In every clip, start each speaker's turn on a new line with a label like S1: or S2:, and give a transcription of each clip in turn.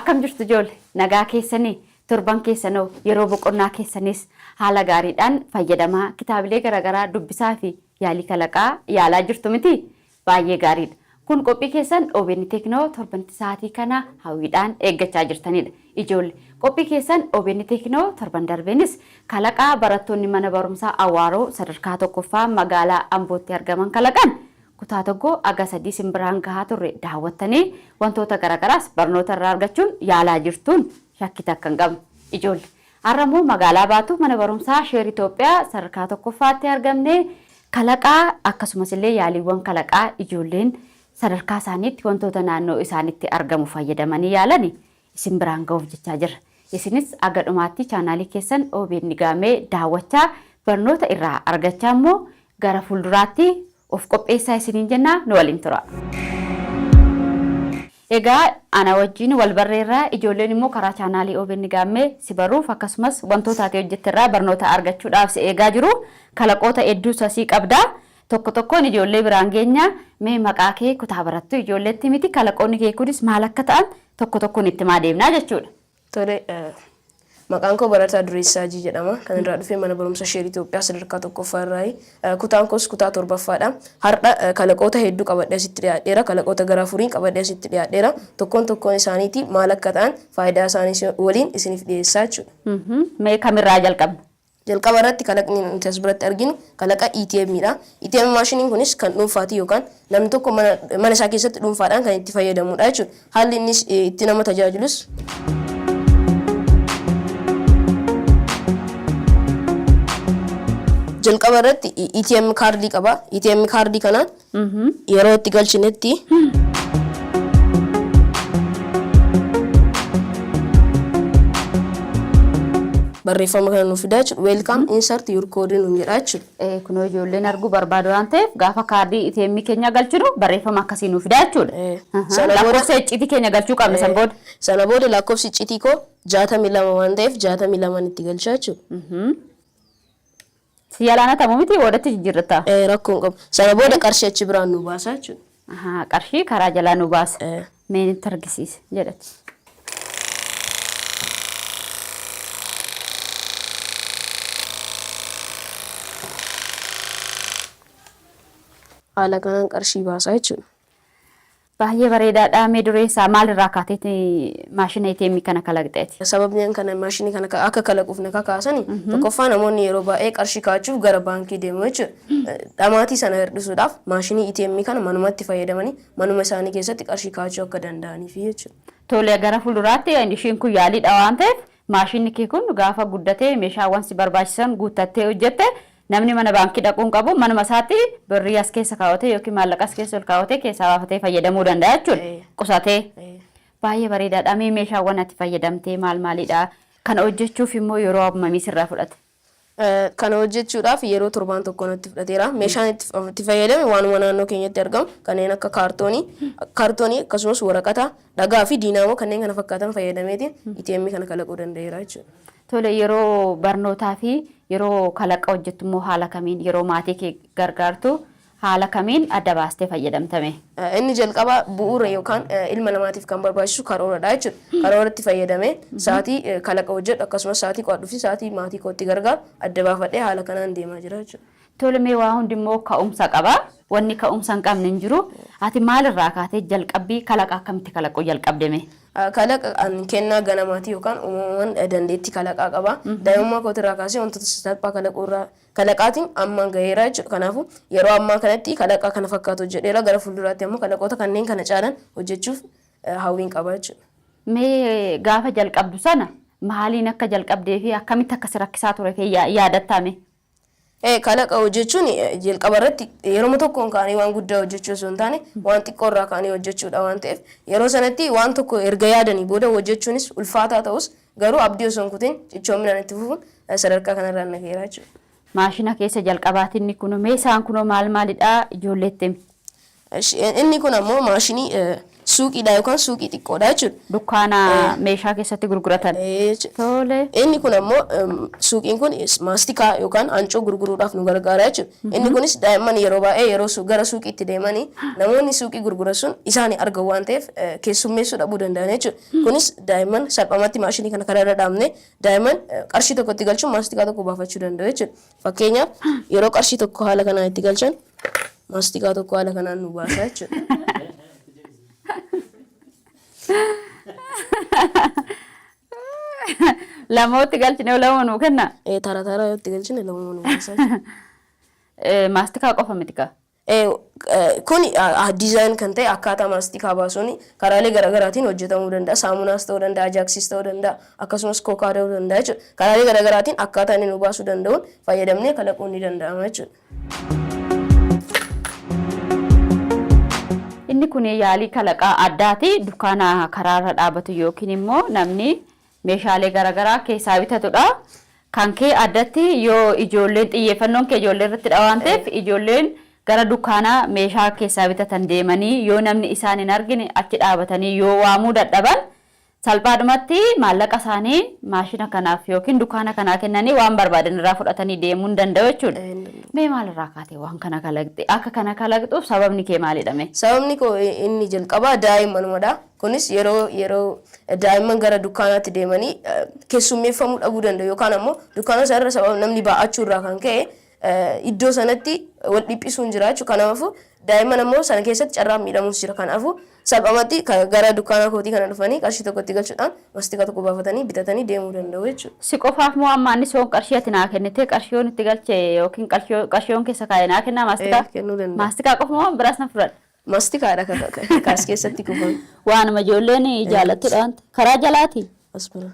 S1: akkam jirtu ijoollee nagaa keessanii torban keessanoo yeroo boqonnaa keessanis haala gaariidhaan fayyadamaa kitaabilee garaagaraa dubbisaa fi yaalii kalaqaa yaalaa jirtu miti baay'ee gaariidha. Kun qophii keessan OBN Teknoo torbanti sa'aatii kana hawwiidhaan eeggachaa jirtanidha. Ijoollee qophii keessan OBN Teknoo torban darbeenis kalaqaa barattoonni mana barumsaa Awaaroo sadarkaa tokkoffaa magaalaa Ambootti argaman kalaqan kutaa tokko aga 3 simbiraan gahaa turre daawwattanii wantoota garaagaraas barnoota irraa argachuun yaalaa jirtuun shakkii takka hin qabne. Ijoollee har'ammoo magaalaa Baatu mana barumsaa Sheer Itoophiyaa sadarkaa tokkoffaatti argamne kalaqaa akkasumas illee yaaliiwwan kalaqaa ijoolleen sadarkaa isaaniitti wantoota naannoo isaaniitti argamu fayyadamanii yaalanii isin biraan ga'uuf jechaa jira. Isinis aga dhumaatti chaanaalii keessan OBN gaamee daawwachaa barnoota irraa argachaa immoo gara fuulduraatti of qopheessaa isiniin jennaa nu waliin tura. Egaa ana wajjin wal barreerraa ijoolleen immoo karaa chaanaalii OBN gaamee si baruuf akkasumas wantoota ati hojjetterraa barnoota argachuudhaaf si eegaa jiru kalaqoota hedduu sasii qabdaa. Tokko tokkoon ijoollee biraan geenya mee maqaa kee kutaa barattu ijoolleetti miti kalaqoonni kee kunis maal akka ta'an tokko tokkoon itti maa deemnaa jechuudha.
S2: Tole maqaan koo Barataa Dureessaajii jedhama. Kan irraa dhufee mana barumsa Sheer Itoophiyaa sadarkaa tokkoffaa irraa kutaan koos kutaa torbaffaadha. Har'a kalaqoota hedduu qabadhee asitti dhiyaadheera. Kalaqoota gara afuriin qabadhee asitti dhiyaadheera. Tokkoon isaaniitii maal akka ta'an faayidaa isaanii waliin isiniif dhiyeessaa jechuudha.
S1: Mee kamirraa jalqabna?
S2: Jalqaba irratti kalaqni nuti as biratti arginu kalaqa ETM'dha. ETM maashiniin kunis kan dhuunfaati yookaan namni tokko mana isaa keessatti dhuunfaadhaan kan itti fayyadamudha jechuudha. Haalli innis itti nama tajaajilus jalqaba irratti ETM kaardii qaba. ETM kaardii kanaan yeroo itti galchinetti barreeffama kana nuuf fidaa jechuudha. Welcome insert your code nuun jedha jechuudha.
S1: Kunoo ijoolleen arguu barbaadu waan ta'eef gaafa kaardii ETM keenya galchinu barreeffama akkasii nuuf fidaa jechuudha. Lakkoofsa icciitii keenya galchuu qabna san booda.
S2: Sana booda lakkoofsi icciitii koo 62 waan ta'eef 62 itti galchaa jechuudha.
S1: Siyaalaana ta'uu miti boodatti jijjiirrata.
S2: Rakkoo hin qabu. Sana booda qarshii achi biraan nu baasaa jechuudha.
S1: Qarshii karaa jalaa nu baasa. Mee nutti argisiisa jedhati.
S2: Haala kanaan qarshii baasaa jechuudha.
S1: Baay'ee bareedaadha. Mee dureessaa maalirraa kaateeti maashina ATM kana kalaqxeeti?
S2: Sababni kana maashinii kana akka kalaquuf na kakaasani tokkoffaa namoonni yeroo baay'ee qarshii kaachuuf gara baankii deemu jechuudha. Dhamaatii sana hir'isuudhaaf maashinii ATM kana manumatti fayyadamanii manuma isaanii keessatti qarshii kaachuu akka danda'aniif jechuudha.
S1: Tole gara fuulduraatti ishiin kun yaaliidha waan ta'eef maashinni kee kun gaafa guddatee meeshaawwan si barbaachisan guuttattee hojjette namni mana baankii dhaquun qabu manuma isaatti birrii as keessa kaawwatee yookiin maallaqa as keessa ol kaawwatee keessaa baafatee fayyadamuu danda'a jechuudha. Qusatee baay'ee bareedaadha. Mee meeshaawwan ati fayyadamtee maal maalidha? Kana hojjechuuf immoo yeroo ammamii sirraa fudhate?
S2: Kana hojjechuudhaaf yeroo torbaan tokko natti fudhateera. Meeshaan itti fayyadame waanuma naannoo keenyatti argamu kanneen akka kaartoonii akkasumas waraqata dhagaa fi diinaamoo kanneen kana fakkaatan fayyadameetiin ATM kana kalaquu danda'eera jechuudha.
S1: Tole yeroo barnootaa fi yeroo kalaqa hojjettu immoo haala kamiin yeroo maatii kee gargaartu haala kamiin adda baastee fayyadamtame?
S2: Inni jalqaba bu'uura yookaan ilma namaatiif kan barbaachisu karooradha jechuudha. Karooratti fayyadamee sa'aatii kalaqa hojjedhu akkasumas sa'aatii qo'adhuu fi sa'aatii maatii kootti gargaaru adda baafadhee haala kanaan deemaa jira jechuudha.
S1: Tole mee waa hundi immoo ka'umsa qaba. Wanni ka'umsa hin qabne hin jiru. Ati maalirraa kaatee jalqabbii kalaqa akkamitti kalaquu jalqabdeme?
S2: Kalaqa kennaa ganamaati yookaan uumamaan dandeettii kalaqaa qaba. Daa'imummaa kootirraa kaasee wantoota salphaa kalaqaatiin ammaan gaheera jechuudha. Kanaafuu yeroo ammaa kanatti kalaqa kana fakkaatu hojjedheera. Gara fuulduraatti ammoo kalaqoota kanneen kana caalan hojjechuuf hawwiin qaba jechuudha.
S1: Mee gaafa jalqabdu sana maaliin akka jalqabdee fi akkamitti akka si rakkisaa ture yaadattame?
S2: Kalaqa hojjechuun jalqaba irratti yeroo tokkoon kaanii waan guddaa hojjechuu osoo hin taane waan xiqqoo irraa kaanii hojjechuudha waan ta'eef yeroo sanatti waan tokko erga yaadanii booda hojjechuunis ulfaataa ta'us garuu abdii osoo hin kutin cichoominaan itti fufuun sadarkaa kanarraa na gaheera jechuudha.
S1: Maashina keessa jalqabaatiin kun meeshaan kun maal maalidha ijoolleetti?
S2: Inni kun ammoo maashinii suuqiidha yookaan suuqii xiqqoodha jechuudha.
S1: Dukkaana meeshaa keessatti gurguratan. Tole.
S2: Inni kun ammoo suuqiin kun maastikaa yookaan hancoo gurguruudhaaf nu gargaara jechuudha. Inni kunis daa'imman yeroo baay'ee yeroo gara suuqiitti deemanii namoonni suuqii gurguran sun isaanii argan waan ta'eef keessummeessuu dhabuu danda'an jechuudha. Kunis daa'imman salphumatti maashinii kana karaa irra dhaabne daa'imman qarshii tokkotti galchuun maastikaa tokko baafachuu danda'u jechuudha. Fakkeenyaaf yeroo qarshii tokko haala kanaan itti galchan maastikaa tokko haala kanaan nu baasa jechuudha.
S1: Lamooti galchine lama nu kenna.
S2: Tara yotti galchine lama nu baasa.
S1: Maastikaa qofa miti kaa.
S2: Kun dizaayinii kan ta'e akkaataa maastikaa baasuun karaalee garaagaraatiin hojjetamuu danda'a. Saamunaas ta'uu danda'a, ajaaksis ta'uu danda'a, akkasumas kookaa ta'uu danda'a jechuudha. Karaalee garaagaraatiin akkaataa inni nu baasuu danda'uun fayyadamnee kalaquun ni danda'ama jechuudha.
S1: Inni kun yaalii kalaqaa addaati dukkaana karaarra dhaabatu yookiin immoo namni meeshaalee garaagaraa keessaa bitatudha. Kan kee addatti yoo ijoolleen xiyyeeffannoon kee ijoollee irratti dha waan ta'eef ijoolleen gara dukkaana meeshaa keessaa bitatan deemanii yoo namni isaan hin argine achi dhaabatanii yoo waamuu dadhaban salphaadhumatti maallaqa isaanii maashina kanaaf yookiin dukkaana kanaa kennanii waan barbaadan irraa fudhatanii deemuu hin danda'u jechuudha. Mee maalirraa kaatee waan kana kalaqxe? Akka kana kalaqxuuf sababni kee maalidha?
S2: Sababni koo inni jalqabaa daa'immanumadha. Kunis yeroo daa'imman gara dukkaanaatti deemanii keessummeeffamuu dhabuu danda'u yookaan ammoo dukkaana isaa irra sababa namni baa'achuu irraa kan ka'e iddoo sanatti wal dhiphisuun jira jechuudha. Kanaafuu daa'imman ammoo sana keessatti carraan miidhamuus jira. Kanaafuu salphumatti gara dukkaana kootii kana dhufanii qarshii tokkotti galchuudhaan maastikaa tokko baafatanii bitatanii deemuu danda'u jechuudha.
S1: Si qofaaf moo ammaanni soon qarshii ati naa kennite qarshiyoon itti galche yookiin qarshiyoon keessa kaa'ee naa kennaa maastikaa?
S2: Kennuu danda'a.
S1: Maastikaa qofa moo biraas na fudhadha?
S2: Maastikaadha kaas keessatti kuufame.
S1: Waanuma ijoolleen jaallattudha karaa jalaati.
S2: Asbira.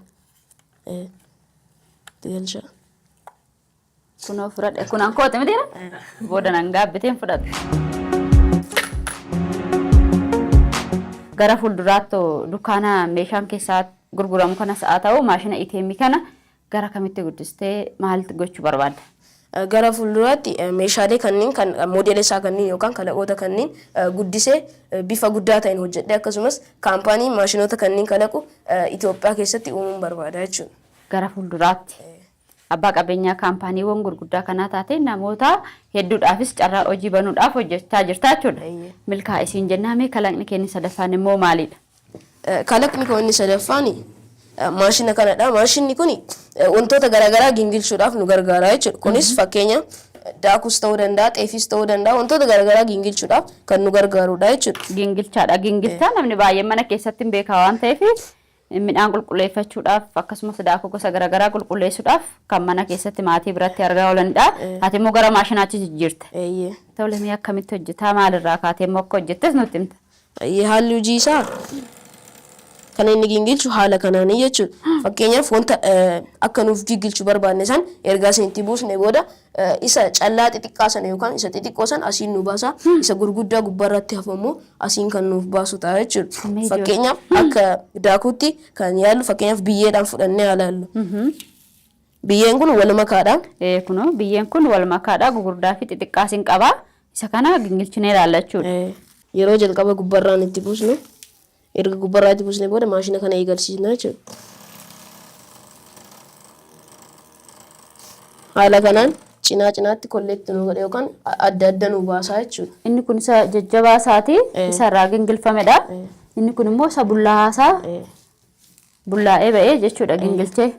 S2: Galcha.
S1: Kunoo fudhadhe kun ankooti mitiira? Booda nan gaabbiteen fudhadhe. Gara fuulduraatti dukkaana meeshaan keessaa gurguramu kanas haa ta'u maashina ATM kana gara kamitti guddistee maalitti gochuu barbaadda?
S2: Gara fuulduraatti meeshaalee kanneen kan moodela isaa kanneen yookaan kalaqoota kanneen guddisee bifa guddaa ta'een hojjedhee akkasumas kaampaanii maashinoota kanneen kalaqu Itoophiyaa keessatti uumuun barbaada jechuudha.
S1: Gara fuulduraatti abbaa qabeenyaa kaampaaniiwwan gurguddaa kanaa taate namoota hedduudhaafis carraa hojii banuudhaaf hojjechaa jirta jechuudha. Milkaa'e isiin jennaame kalaqni keenya sadaffaan immoo maalidha?
S2: Kalaqni keenya sadaffaan maashina kanadha. Maashinni kun wantoota garaagaraa gingilchuudhaaf nu gargaara jechuudha. Kunis fakkeenya daakus ta'uu danda'a, xeefis ta'uu danda'a, wantoota garaagaraa gingilchuudhaaf kan nu gargaarudha jechuudha.
S1: Gingilchaadha. Gingilchaa namni baay'een mana keessatti hin beekaa waan ta'eef midhaan qulqulleeffachuudhaaf akkasumas daakuu gosa garaagaraa qulqulleessuudhaaf kan mana keessatti maatii biratti argaa oolanidha. Ati immoo gara maashinaatti jijjiirte. Tole mee akkamitti hojjetaa maalirraa kaatee immoo akka hojjettes nutti himta.
S2: Haalli hojii isaa kan inni gingilchu haala kanaanii jechuudha. Fakkeenyaaf wanta akka nuuf gingilchu barbaanne san ergaa isin itti buusne booda isa callaa xixiqqaa sana yookaan isa xixiqqoo san asiin nu baasa. Isa gurguddaa gubbaarratti hafammoo asiin kan nuuf baasu ta'a jechuudha. Fakkeenyaaf akka daakuutti kan yaallu fakkeenyaaf biyyeedhaan fudhannee ilaallu. Biyyeen kun wal makaadha.
S1: Kunoo biyyeen kun wal makaadha gurguddaa fi xixiqqaa sin qaba. Isa kana gingilchinee ilaalla jechuudha.
S2: Yeroo jalqaba gubbaarraan itti buusnu erga gubbaarraatti buusnee booda maashina kana eegalsiisna jechuudha. Haala kanaan cinaa cinaatti kolleetti nu godhe yookaan adda adda nu baasaa jechuudha.
S1: Inni kun isa jajjabaa isaati isa irraa gingilfamedha. Inni kun immoo isa bullaa'aasaa bullaa'ee ba'ee jechuudha gingilchee.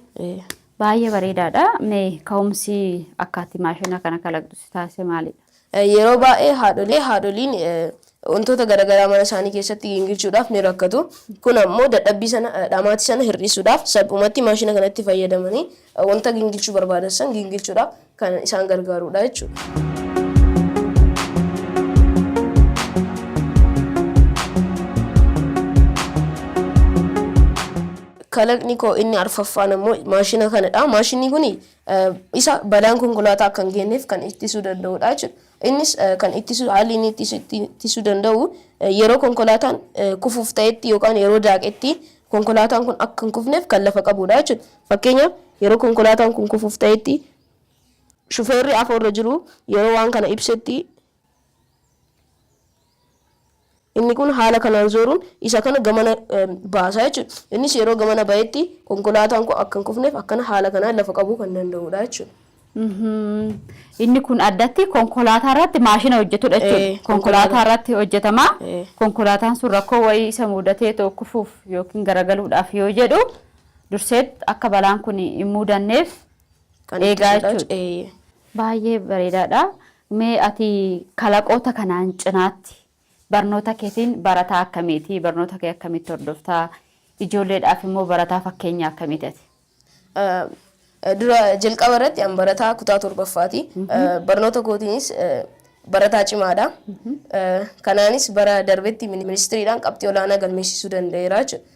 S1: Baay'ee bareedaadha. Mee ka'umsi akkaatti maashina kana kalaqxu taasise maalidha?
S2: Yeroo baay'ee haadholiin wantoota garaagaraa mana isaanii keessatti gingilchuudhaaf ni rakkatu. Kun ammoo dadhabbii sana dhamaatii sana hir'isuudhaaf salphumatti maashina kanatti fayyadamanii wanta gingilchuu barbaadan san gingilchuudhaaf kan isaan gargaarudha jechuudha. Kalaqni koo inni arfaffaan ammoo maashina kanadha. Maashinni kun isa balaan konkolaataa akka hin geenyeef kan ittisuu danda'udha jechuudha. Innis kan haalli inni ittisuu danda'u yeroo konkolaataan kufuuf ta'etti yookaan yeroo daaqetti konkolaataan kun akka hin kufneef kan lafa qabudha jechuudha. Fakkeenyaaf yeroo konkolaataan kun kufuuf ta'etti shufeerri afoorra jiru yeroo waan kana ibsetti inni kun haala kanaan zoruun isa kana gamana baasaa jechuudha. Innis yeroo gamana bahetti konkolaataan kun akka hin kufneef akkana haala kanaan lafa qabuu kan danda'udha jechuudha.
S1: Inni kun addatti konkolaataa irratti maashina hojjetudha jechuudha. Konkolaataa irratti hojjetama. Konkolaataan sun rakkoo wayii isa mudatee tokkofuuf yookiin garagaluudhaaf yoo jedhu durseet akka balaan kun hin mudanneef eegaa jechuudha. Baay'ee bareedaadha. Mee ati kalaqoota kanaan cinaatti barnoota keetiin barataa akkamiiti? Barnoota kee akkamitti hordoftaa? Ijoolleedhaaf immoo barataa fakkeenya akkamiiti ati?
S2: Dura jalqaba irratti an barataa kutaa 7ffaati. Barnoota kootiinis barataa cimaadha. Kanaanis bara darbetti ministiriidhaan qabxii olaanaa galmeessisuu danda'eera jechuudha.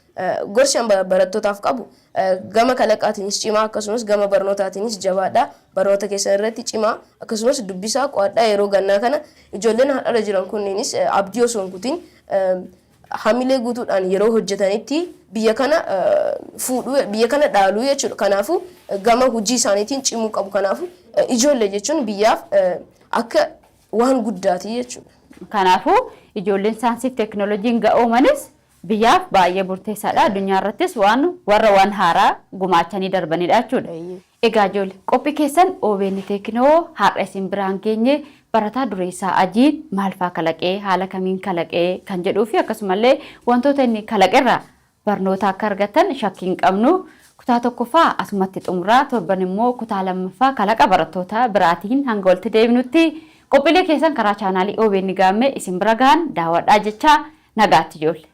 S2: Gorsi an barattootaaf qabu gama kalaqaatiinis cimaa akkasumas gama barnootaatiinis jabaadha. Barnoota keessan irratti cimaa akkasumas dubbisaa qo'adhaa. Yeroo gannaa kana ijoolleen har'a jiran kunniinis abdii osoo hin kutiin hamilee guutuudhaan yeroo hojjetanitti biyya kana fuudhuu biyya kana dhaaluu jechuudha. Kanaafuu gama hojii isaaniitiin cimuu qabu. Kanaafuu ijoollee jechuun biyyaaf akka waan guddaati jechuudha.
S1: Kanaafuu ijoolleen saayinsii fi teekinooloojiin ga'oomanis biyyaaf baay'ee murteessaadha. Addunyaa irrattis waan haaraa gumaachanii darbanidha jechuudha. Egaa ijoollee qophii keessan OBN Teeknoo har'a isin biraan geenye barataa dureessaa Ajiin maal fa'aa kalaqee haala kamiin kalaqee kan jedhuu fi akkasumallee wantoota inni kalaqerraa barnoota akka argatan shakkii hin qabnu. Kutaa 1ffaa asumatti xumuraa torban immoo kutaa 2ffaa kalaqa barattoota biraatiin hanga walitti deebinutti qophiilee keessan karaa chaanaalii OBN Gaammee isin bira gahan daawwadhaa jechaa nagaatti ijoollee.